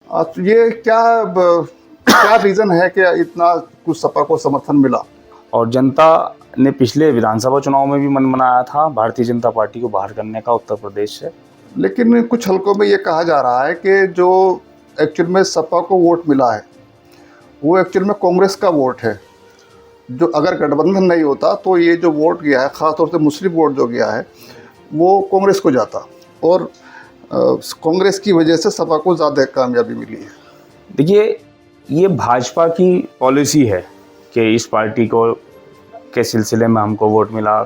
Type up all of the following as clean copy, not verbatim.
तो ये क्या रीज़न है कि इतना कुछ सपा को समर्थन मिला? और जनता ने पिछले विधानसभा चुनाव में भी मन बनाया था भारतीय जनता पार्टी को बाहर करने का उत्तर प्रदेश से। लेकिन कुछ हलकों में ये कहा जा रहा है कि जो एक्चुअल में सपा को वोट मिला है वो एक्चुअल में कांग्रेस का वोट है। जो अगर गठबंधन नहीं होता तो ये जो वोट गया है, ख़ासतौर से मुस्लिम वोट जो गया है वो कांग्रेस को जाता और कांग्रेस की वजह से सपा को ज़्यादा कामयाबी मिली है। देखिए, ये भाजपा की पॉलिसी है कि इस पार्टी को के सिलसिले में हमको वोट मिला,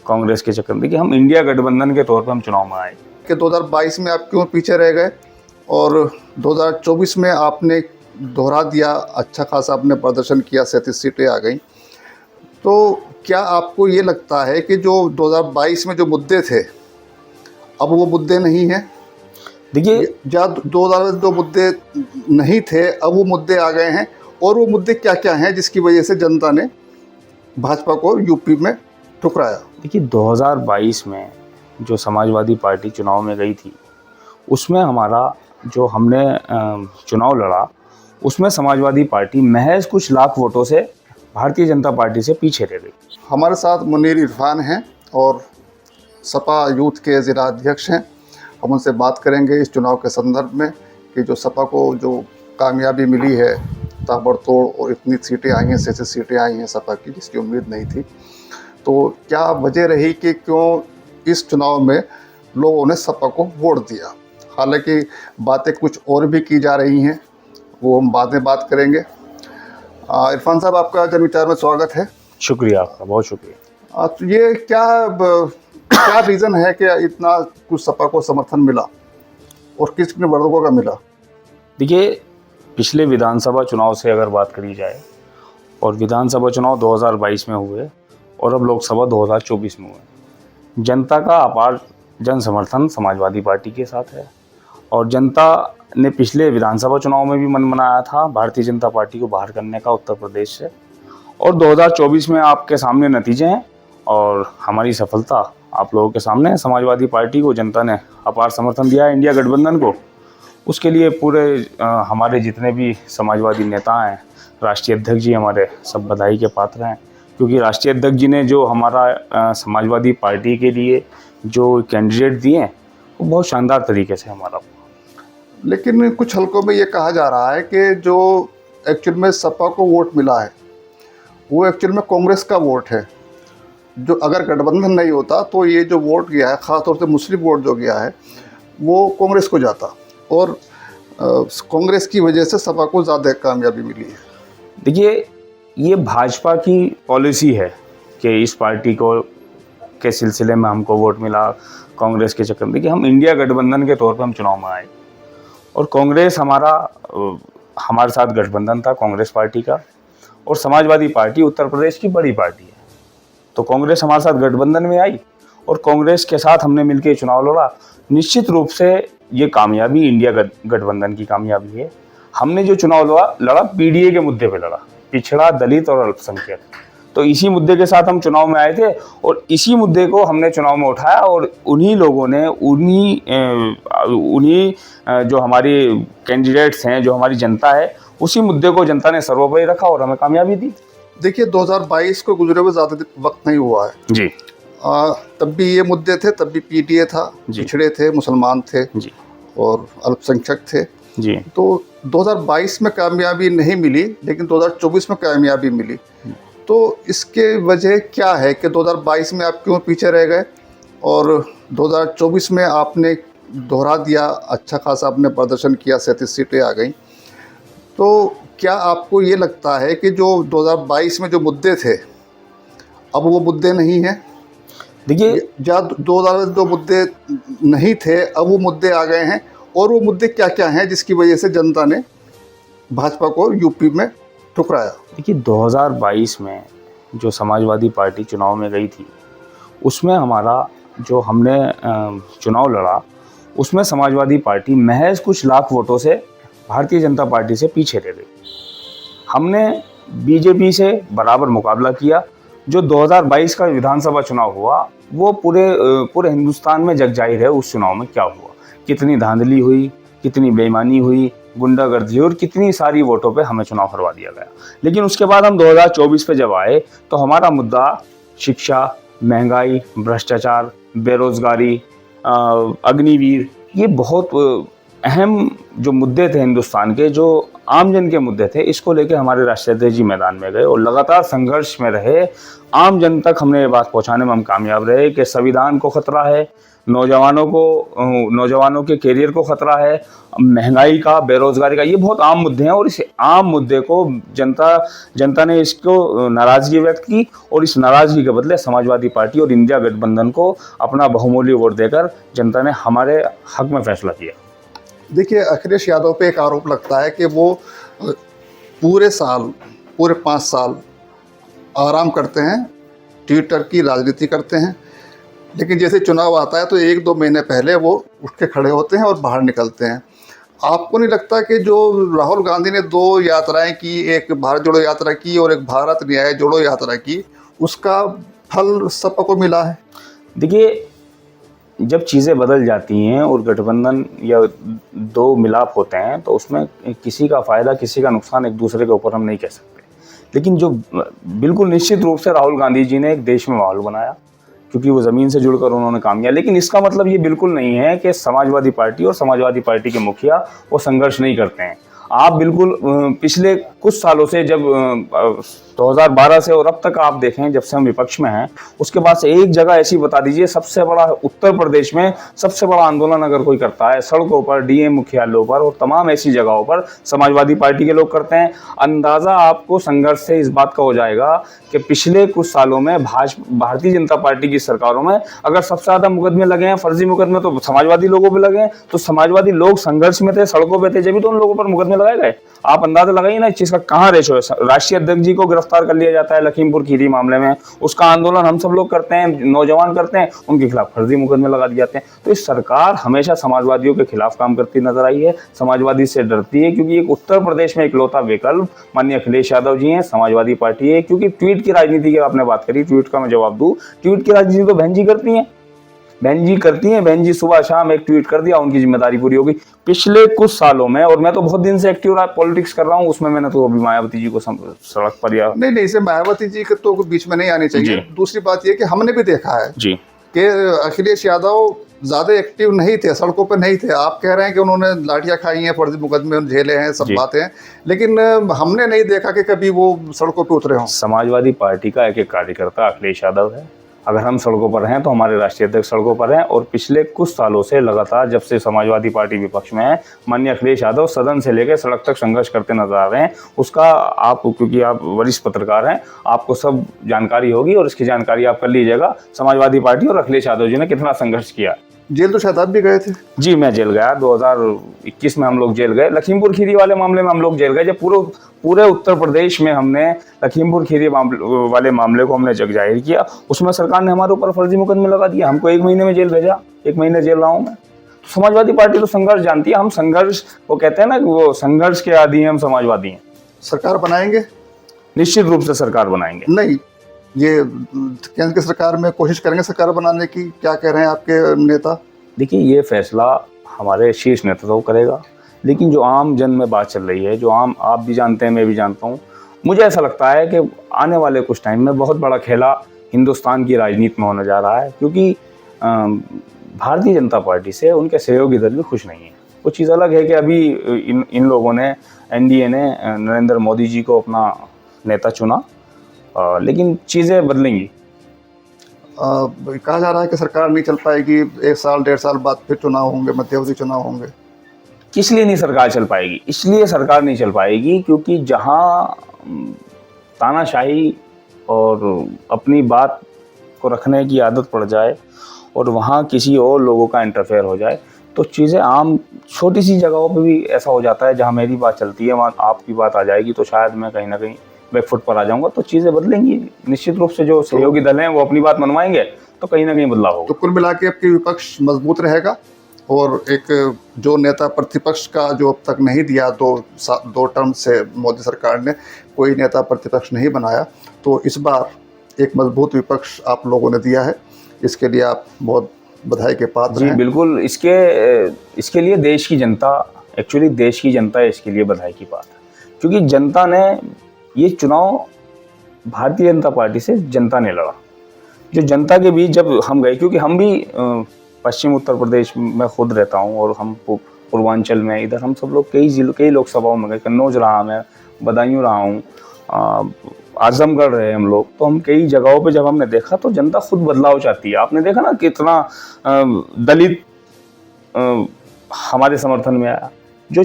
कांग्रेस के चक्कर में। देखिए, हम इंडिया गठबंधन के तौर पर हम चुनाव में आए कि 2022 में आप क्यों पीछे रह गए और 2024 में आपने दोहरा दिया, अच्छा खासा आपने प्रदर्शन किया, 37 सीटें आ गई। तो क्या आपको ये लगता है कि जो 2022 में जो मुद्दे थे अब वो मुद्दे नहीं हैं? देखिए, जहाँ 2000 में जो मुद्दे नहीं थे अब वो मुद्दे आ गए हैं, और वो मुद्दे क्या क्या हैं जिसकी वजह से जनता ने भाजपा को यूपी में ठुकराया? देखिए 2022 में जो समाजवादी पार्टी चुनाव में गई थी उसमें हमारा जो हमने चुनाव लड़ा उसमें समाजवादी पार्टी महज कुछ लाख वोटों से भारतीय जनता पार्टी से पीछे रह गई। हमारे साथ मुनीर इरफान हैं और सपा यूथ के ज़िला अध्यक्ष हैं। हम उनसे बात करेंगे इस चुनाव के संदर्भ में कि जो सपा को जो कामयाबी मिली है ताबड़तोड़, और इतनी सीटें आई हैं, 37 सीटें आई हैं सपा की, जिसकी उम्मीद नहीं थी। तो क्या वजह रही कि क्यों इस चुनाव में लोगों ने सपा को वोट दिया? हालांकि बातें कुछ और भी की जा रही हैं, वो हम बाद में बात करेंगे। इरफान साहब, आपका जनविचार में स्वागत है। शुक्रिया आपका, बहुत शुक्रिया। तो ये क्या रीज़न है कि इतना कुछ सपा को समर्थन मिला और किस किन वर्गों का मिला? देखिए, पिछले विधानसभा चुनाव से अगर बात करी जाए, और विधानसभा चुनाव 2022 में हुए और अब लोकसभा 2024 में हुए, जनता का अपार जन समर्थन समाजवादी पार्टी के साथ है। और जनता ने पिछले विधानसभा चुनाव में भी मन बनाया था भारतीय जनता पार्टी को बाहर करने का उत्तर प्रदेश से, और 2024 में आपके सामने नतीजे हैं और हमारी सफलता आप लोगों के सामने है। समाजवादी पार्टी को जनता ने अपार समर्थन दिया है, इंडिया गठबंधन को। उसके लिए पूरे हमारे जितने भी समाजवादी नेता हैं, राष्ट्रीय अध्यक्ष जी हमारे, सब बधाई के पात्र हैं, क्योंकि राष्ट्रीय अध्यक्ष जी ने जो हमारा समाजवादी पार्टी के लिए जो कैंडिडेट दिए हैं वो बहुत शानदार तरीके से हमारा। लेकिन कुछ हलकों में ये कहा जा रहा है कि जो एक्चुअल में सपा को वोट मिला है वो एक्चुअल में कांग्रेस का वोट है। जो अगर गठबंधन नहीं होता तो ये जो वोट गया है, ख़ासतौर से मुस्लिम वोट जो गया है वो कांग्रेस को जाता और कांग्रेस की वजह से सपा को ज़्यादा कामयाबी मिली है। देखिए, ये भाजपा की पॉलिसी है कि इस पार्टी को के सिलसिले में हमको वोट मिला, कांग्रेस के चक्कर में। देखिए, हम इंडिया गठबंधन के तौर पर हम चुनाव में आए और कांग्रेस हमारे साथ गठबंधन था कांग्रेस पार्टी का, और समाजवादी पार्टी उत्तर प्रदेश की बड़ी पार्टी है। तो कांग्रेस हमारे साथ गठबंधन में आई और कांग्रेस के साथ हमने मिलकर चुनाव लड़ा। निश्चित रूप से ये कामयाबी इंडिया गठबंधन की कामयाबी है। हमने जो चुनाव लड़ा पीडीए के मुद्दे पे लड़ा, पिछड़ा, दलित और अल्पसंख्यक। तो इसी मुद्दे के साथ हम चुनाव में आए थे और इसी मुद्दे को हमने चुनाव में उठाया, और उन्हीं लोगों ने उन्हीं जो हमारे कैंडिडेट्स हैं, जो हमारी जनता है, उसी मुद्दे को जनता ने सर्वोपरि रखा और हमें कामयाबी दी। देखिए, 2022 को गुजरे हुए ज़्यादा वक्त नहीं हुआ है जी। तब भी ये मुद्दे थे, तब भी पीडीए था, पिछड़े थे, मुसलमान थे जी, और अल्पसंख्यक थे जी। तो 2022 में कामयाबी नहीं मिली, लेकिन 2024 में कामयाबी मिली। तो इसके वजह क्या है कि 2022 में आप क्यों पीछे रह गए और 2024 में आपने दोहरा दिया, अच्छा खासा आपने प्रदर्शन किया, 37 सीटें आ गई। तो क्या आपको ये लगता है कि जो 2022 में जो मुद्दे थे अब वो मुद्दे नहीं हैं? देखिए, जहाँ 2000 में जो मुद्दे नहीं थे अब वो मुद्दे आ गए हैं, और वो मुद्दे क्या क्या हैं जिसकी वजह से जनता ने भाजपा को यूपी में ठुकराया? देखिए 2022 में जो समाजवादी पार्टी चुनाव में गई थी उसमें हमारा जो हमने चुनाव लड़ा उसमें समाजवादी पार्टी महज कुछ लाख वोटों से भारतीय जनता पार्टी से पीछे रह गई। हमने बीजेपी से बराबर मुकाबला किया। जो 2022 का विधानसभा चुनाव हुआ वो पूरे हिंदुस्तान में जग जाहिर है उस चुनाव में क्या हुआ, कितनी धांधली हुई, कितनी बेईमानी हुई, गुंडागर्दी और कितनी सारी वोटों पे हमें चुनाव हरवा दिया गया। लेकिन उसके बाद हम 2024 पे जब आए तो हमारा मुद्दा शिक्षा, महंगाई, भ्रष्टाचार, बेरोजगारी, अग्निवीर, ये बहुत अहम जो मुद्दे थे हिंदुस्तान के, जो आम जन के मुद्दे थे, इसको लेके हमारे राष्ट्रीय अध्यक्ष जी मैदान में गए और लगातार संघर्ष में रहे। आम जन तक हमने ये बात पहुंचाने में हम कामयाब रहे कि संविधान को खतरा है, नौजवानों के करियर को खतरा है, महंगाई का, बेरोजगारी का, ये बहुत आम मुद्दे हैं। और इस आम मुद्दे को जनता ने इसको नाराजगी व्यक्त की और इस नाराजगी के बदले समाजवादी पार्टी और इंडिया गठबंधन को अपना बहुमूल्य वोट देकर जनता ने हमारे हक में फैसला किया। देखिए, अखिलेश यादव पे एक आरोप लगता है कि वो पूरे 5 साल आराम करते हैं, ट्विटर की राजनीति करते हैं, लेकिन जैसे चुनाव आता है तो 1-2 महीने पहले वो उठ के खड़े होते हैं और बाहर निकलते हैं। आपको नहीं लगता कि जो राहुल गांधी ने 2 यात्राएं की, एक भारत जोड़ो यात्रा की और एक भारत न्याय जोड़ो यात्रा की, उसका फल सपा को मिला है? देखिए, जब चीज़ें बदल जाती हैं और गठबंधन या 2 मिलाप होते हैं तो उसमें किसी का फ़ायदा किसी का नुकसान एक दूसरे के ऊपर हम नहीं कह सकते। लेकिन जो बिल्कुल निश्चित रूप से राहुल गांधी जी ने एक देश में माहौल बनाया, क्योंकि वो ज़मीन से जुड़कर उन्होंने काम किया। लेकिन इसका मतलब ये बिल्कुल नहीं है कि समाजवादी पार्टी और समाजवादी पार्टी के मुखिया वो संघर्ष नहीं करते हैं। आप बिल्कुल पिछले कुछ सालों से, जब 2012 से और अब तक आप देखें, जब से हम विपक्ष में हैं, उसके बाद से एक जगह ऐसी बता दीजिए, सबसे बड़ा उत्तर प्रदेश में सबसे बड़ा आंदोलन अगर कोई करता है, सड़कों पर, डीएम मुख्यालयों पर और तमाम ऐसी जगहों पर समाजवादी पार्टी के लोग करते हैं। अंदाज़ा आपको संघर्ष से इस बात का हो जाएगा कि पिछले कुछ सालों में भारतीय जनता पार्टी की सरकारों में अगर सबसे ज़्यादा मुकदमे लगे हैं, फर्जी मुकदमे, तो समाजवादी लोगों पर लगे हैं। तो समाजवादी लोग संघर्ष में थे, सड़कों पर थे, जब भी तो उन लोगों पर मुकदमे लगाए गए। आप अंदाजा लगाइए ना इस चीज़ का कहाँ रेशो है। राष्ट्रीय अध्यक्ष जी को गिरफ्तार कर लिया जाता है लखीमपुर खीरी मामले में, उसका आंदोलन हम सब लोग करते हैं, नौजवान करते हैं, उनके खिलाफ फर्जी मुकदमे लगा दिए जाते हैं। तो इस सरकार हमेशा समाजवादियों के खिलाफ काम करती नजर आई है, समाजवादी से डरती है, क्योंकि एक उत्तर प्रदेश में इकलौता विकल्प माननीय अखिलेश यादव जी हैं, समाजवादी पार्टी है। क्योंकि ट्वीट की राजनीति की आपने बात करी, ट्वीट का मैं जवाब दूं, ट्वीट की राजनीति तो बहन जी करती हैं, बहन जी सुबह शाम एक ट्वीट कर दिया, उनकी जिम्मेदारी पूरी हो गई। पिछले कुछ सालों में, और मैं तो बहुत दिन से एक्टिव पॉलिटिक्स कर रहा हूँ, उसमें मैंने तो अभी मायावती जी को सड़क पर या नहीं, इसे मायावती जी के तो बीच में नहीं आनी चाहिए। दूसरी बात यह कि हमने भी देखा है जी कि अखिलेश यादव ज़्यादा एक्टिव नहीं थे, सड़कों पर नहीं थे। आप कह रहे हैं कि उन्होंने लाठियाँ खाई हैं, फर्जी मुकदमे झेले हैं, सब बातें हैं, लेकिन हमने नहीं देखा कि कभी वो सड़कों पर उतरे हों। समाजवादी पार्टी का एक कार्यकर्ता अखिलेश यादव है। अगर हम सड़कों पर हैं तो हमारे राष्ट्रीय अध्यक्ष सड़कों पर हैं, और पिछले कुछ सालों से लगातार, जब से समाजवादी पार्टी विपक्ष में है, माननीय अखिलेश यादव सदन से लेकर सड़क तक संघर्ष करते नजर आ रहे हैं। उसका आप, क्योंकि आप वरिष्ठ पत्रकार हैं, आपको सब जानकारी होगी और इसकी जानकारी आप कर लीजिएगा। समाजवादी पार्टी और अखिलेश यादव जी ने कितना संघर्ष किया। जेल तो शायद आप भी गए थे? जी, मैं जेल गया, 2021 में हम लोग जेल गए। लखीमपुर खीरी वाले मामले में हम लोग जेल गए, जब पूरे उत्तर प्रदेश में हमने लखीमपुर खीरी वाले मामले को हमने जग जाहिर किया। उसमें सरकार ने हमारे ऊपर फर्जी मुकदमे लगा दिया, हमको 1 महीने में जेल भेजा। 1 महीने जेल रहा हूँ मैं। तो समाजवादी पार्टी तो संघर्ष जानती है। हम संघर्ष, वो कहते हैं ना कि वो संघर्ष के आदी हैं, हम समाजवादी हैं। सरकार बनाएंगे? निश्चित रूप से सरकार बनाएंगे। नहीं, ये केंद्र की सरकार में कोशिश करेंगे सरकार बनाने की, क्या कह रहे हैं आपके नेता? देखिए, ये फैसला हमारे शीर्ष नेतृत्व करेगा, लेकिन जो आम जन में बात चल रही है, जो आप भी जानते हैं, मैं भी जानता हूँ, मुझे ऐसा लगता है कि आने वाले कुछ टाइम में बहुत बड़ा खेला हिंदुस्तान की राजनीति में होने जा रहा है। क्योंकि भारतीय जनता पार्टी से उनके सहयोगी दल भी खुश नहीं है। वो चीज़ अलग है कि अभी इन लोगों ने, एनडीए ने नरेंद्र मोदी जी को अपना नेता चुना, लेकिन चीज़ें बदलेंगी। कहा जा रहा है कि सरकार नहीं चल पाएगी, 1 साल 1.5 साल बाद फिर चुनाव होंगे, मध्यावधि चुनाव होंगे। किस लिए नहीं सरकार चल पाएगी? इसलिए सरकार नहीं चल पाएगी क्योंकि जहाँ तानाशाही और अपनी बात को रखने की आदत पड़ जाए और वहाँ किसी और लोगों का इंटरफेयर हो जाए, तो चीज़ें आम छोटी सी जगहों पे भी ऐसा हो जाता है। जहाँ मेरी बात चलती है वहाँ आपकी बात आ जाएगी, तो शायद मैं कहीं ना कहीं बैकफुट पर आ जाऊंगा। तो चीज़ें बदलेंगी निश्चित रूप से। जो सहयोगी दल हैं वो अपनी बात मनवाएंगे तो कहीं ना कहीं बदलाव होगा। तो कुल मिला के आपकी विपक्ष मजबूत रहेगा, और एक जो नेता प्रतिपक्ष का जो अब तक नहीं दिया, 2 टर्म से मोदी सरकार ने कोई नेता प्रतिपक्ष नहीं बनाया, तो इस बार एक मजबूत विपक्ष आप लोगों ने दिया है। इसके लिए आप बहुत बधाई के पात्र हैं। जी बिल्कुल, इसके लिए देश की जनता एक्चुअली देश की जनता इसके लिए बधाई की बात है, क्योंकि जनता ने ये चुनाव भारतीय जनता पार्टी से जनता ने लड़ा। जो जनता के बीच जब हम गए, क्योंकि हम भी पश्चिम उत्तर प्रदेश में खुद रहता हूँ और हम पूर्वांचल में, इधर हम सब लोग कई लोकसभाओं में गए, कन्नौज रहा मैं, बदायूं रहा हूँ, आजमगढ़ रहे हम लोग, तो हम कई जगहों पे जब हमने देखा तो जनता खुद बदलाव चाहती है। आपने देखा ना कितना दलित हमारे समर्थन में आया। जो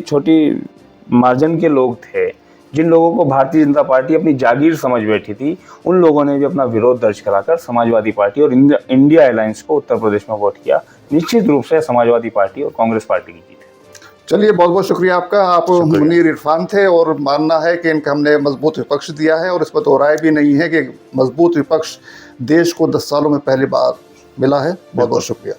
छोटी मार्जिन के लोग थे, जिन लोगों को भारतीय जनता पार्टी अपनी जागीर समझ बैठी थी, उन लोगों ने भी अपना विरोध दर्ज कराकर समाजवादी पार्टी और इंडिया अलायंस को उत्तर प्रदेश में वोट किया। निश्चित रूप से समाजवादी पार्टी और कांग्रेस पार्टी की जीत है। चलिए, बहुत बहुत शुक्रिया आपका। आप मुनीर इरफान थे और मानना है कि इनका हमने मजबूत विपक्ष दिया है और इस पर तो राय भी नहीं है कि मजबूत विपक्ष देश को 10 सालों में पहली बार मिला है। बहुत बहुत शुक्रिया।